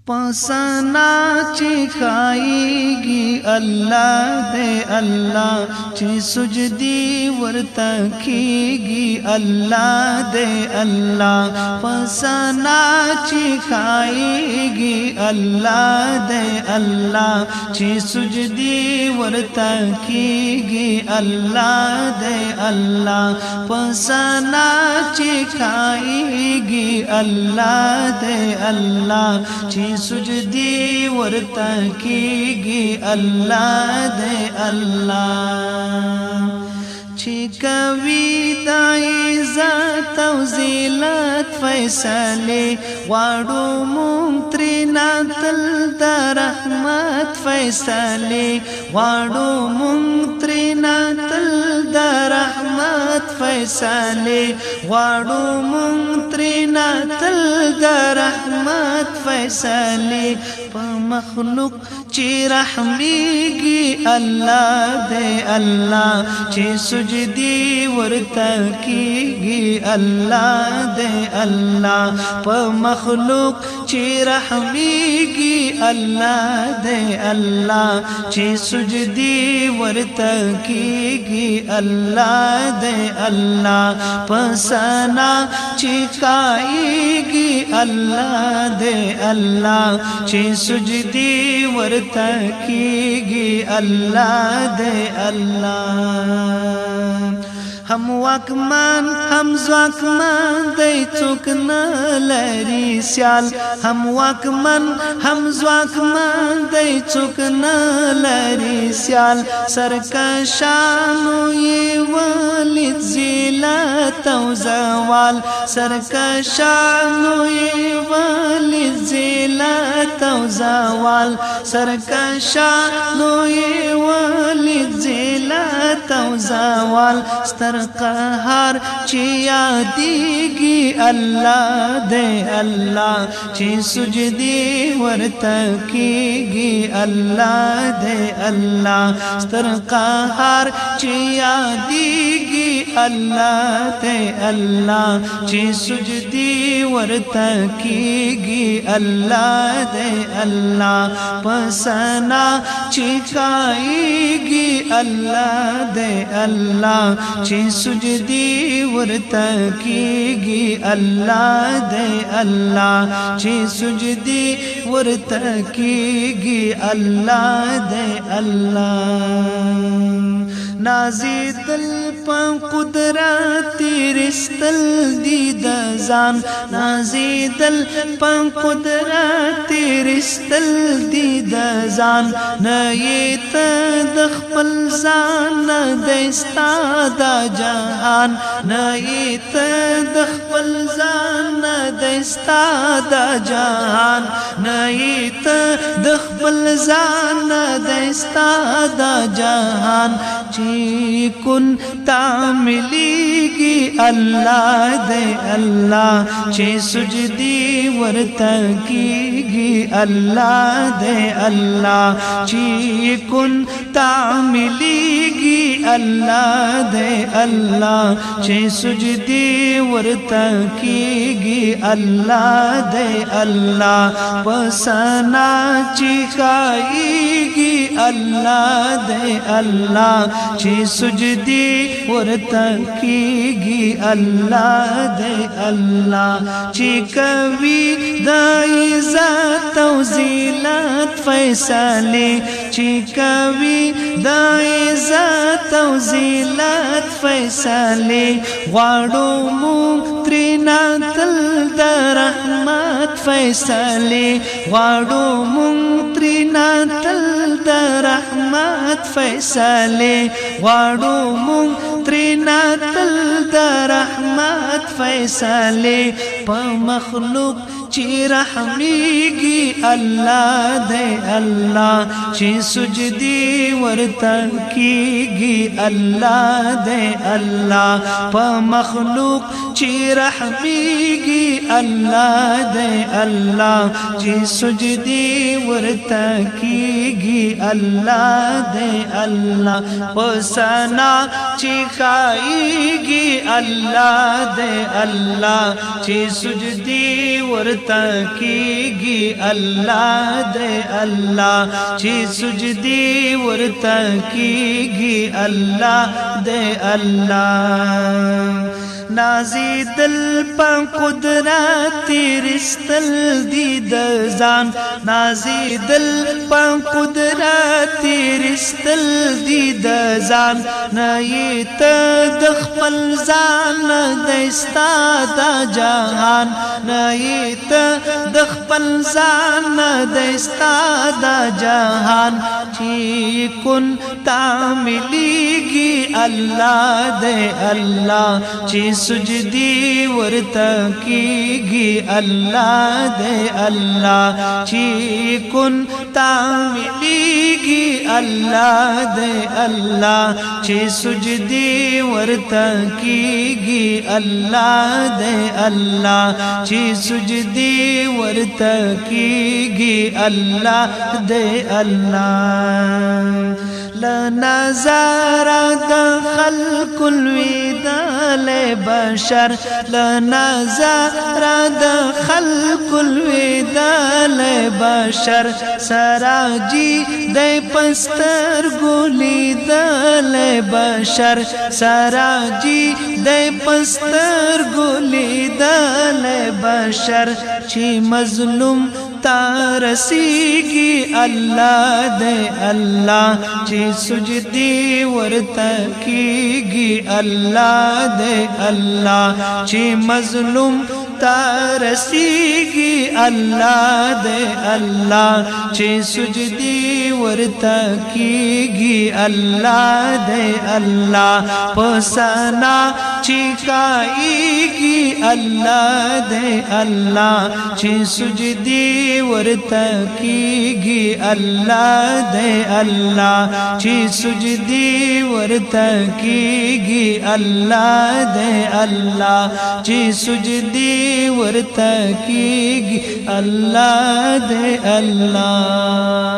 पसना ची खाएगी अल्लाह दे अल्लाह ची सुजदी वर्ता कीगी अल्लाह दे अल्लाह पसना ची खाएगी अल्लाह दे अल्लाह ची सुजदी वर्ता कीगी अल्लाह दे अल्लाह पसना ची खाएगी अल्लाह दे अल्लाह ची सुजदी वर्ता कीगी अल्लाह दे अल्लाह ची कविताई तवजीलत फैसले वाडू मुंत्रिनातल दरहमत फैसले वाडू मुंत्रिनातल दरहमत फैसले वाडू मुंत्रिनातल दरहमत फैसले मखलूक ची रहमीगी अल्लाह दे अल्लाह ची सुजदी वर्ता कीगी अल्लाह दे अल्लाह प मखलूक ची रहमीगी अल्लाह दे अल्लाह ची सुजदी वर्ता कीगी अल्लाह दे अल्लाह पसना ची खाएगी अल्लाह दे अल्लाह ची सुजदी वर्ता कीगी अल्लाह दे अल्लाह हम वाकमान हम ज़्वाकमान दे चुकना लरी स्याल हम वाकमान हम ज़्वाकमान दे चुकना लरी स्याल सरकशानु ये वालिद जिला तौज़वाल सरकशानु ये वालिद जिला तौज़वाल सरकशानु ये वालिद जिला तौज़वाल कहर चिया दीगी अल्लाह दे अल्लाह ची सुजदी वर्ता कीगी अल्लाह दे अल्लाह स्तर कहर चिया दीगी अल्लाह दे अल्लाह ची सुजदी वर्ता कीगी अल्लाह दे अल्लाह पसना ची खाएगी अल्लाह दे अल्लाह ची सुजदी वर्ता कीगी अल्लाह दे अल्लाह ची सुजदी वर्ता कीगी अल्लाह दे अल्लाह नाज़िदल पं कुदरती रिस्तल दीदजान नाज़िदल पं कुदरती रिस्तल दीदजान नये तदखपल जान दस्ता दा जहान नये तदखपल जान दस्ता दा जहान नये तदखपल जान दस्ता दा जहान कुन तामिलीगी अल्लाह दे अल्लाह ची सुजदी वर्ता कीगी अल्लाह दे अल्लाह ची कुन तामिलीगी अल्लाह दे अल्लाह ची सुजदी वर्ता कीगी अल्लाह दे अल्लाह पसना ची खाएगी अल्लाह दे अल्लाह ची सुजदी वर्ता कीगी अल्लाह दे अल्लाह ची कविताई तवजीलत फैसले ची कविताई तवजीलत फैसले वाडू मुंत्रिनातल दरहमत फैसले वाडू मुंत्रिनातल दरहमत फैसले वाडू मुंत्रिनातल दरहमत फैसले प मखलूक ची रहमीगी अल्लाह दे अल्लाह ची सुजदी वर्ता कीगी अल्लाह दे अल्लाह प मखलूक چې رحمیږي الله دې الله چې سجدي ورته کیږي الله دې الله پسنا چې خایږي الله دې الله چې سجدي ورته کیږي الله دې الله چې سجدي ورته کیږي الله دې الله نازیدل پا قدرت رستل دی دزان نازیدل پا قدرت رستل دی دزان نیت دخپل زان دستا دا جهان نیت دخپل زان دستا دا جهان چی کن تعملیگی اللہ دے اللہ چی سجدی ورتا کیگی اللہ دے اللہ چی کن تعملیگی اللہ دے اللہ چی سجدی ورتا کیگی اللہ دے اللہ چی سجدی ورتا کیگی اللہ دے اللہ لنظر خلق الودال بشر لنظر خلق الودال بشر سراجی دے پستر گولی دال بشر سراجی دے پستر گولی دال بشر چی مظلوم تارسیگی اللہ دے اللہ چی سجدی ورتا کیگی اللہ دے اللہ چی مظلوم تارسیگی اللہ دے اللہ چی سجدی ورتا کیگی اللہ دے اللہ پسنا چیکائیگی اللہ دے اللہ چی سجدی ورتا کیگی اللہ دے اللہ چی سجدی ورتا کیگی اللہ دے اللہ چی سجدی ورتا کیگی اللہ دے اللہ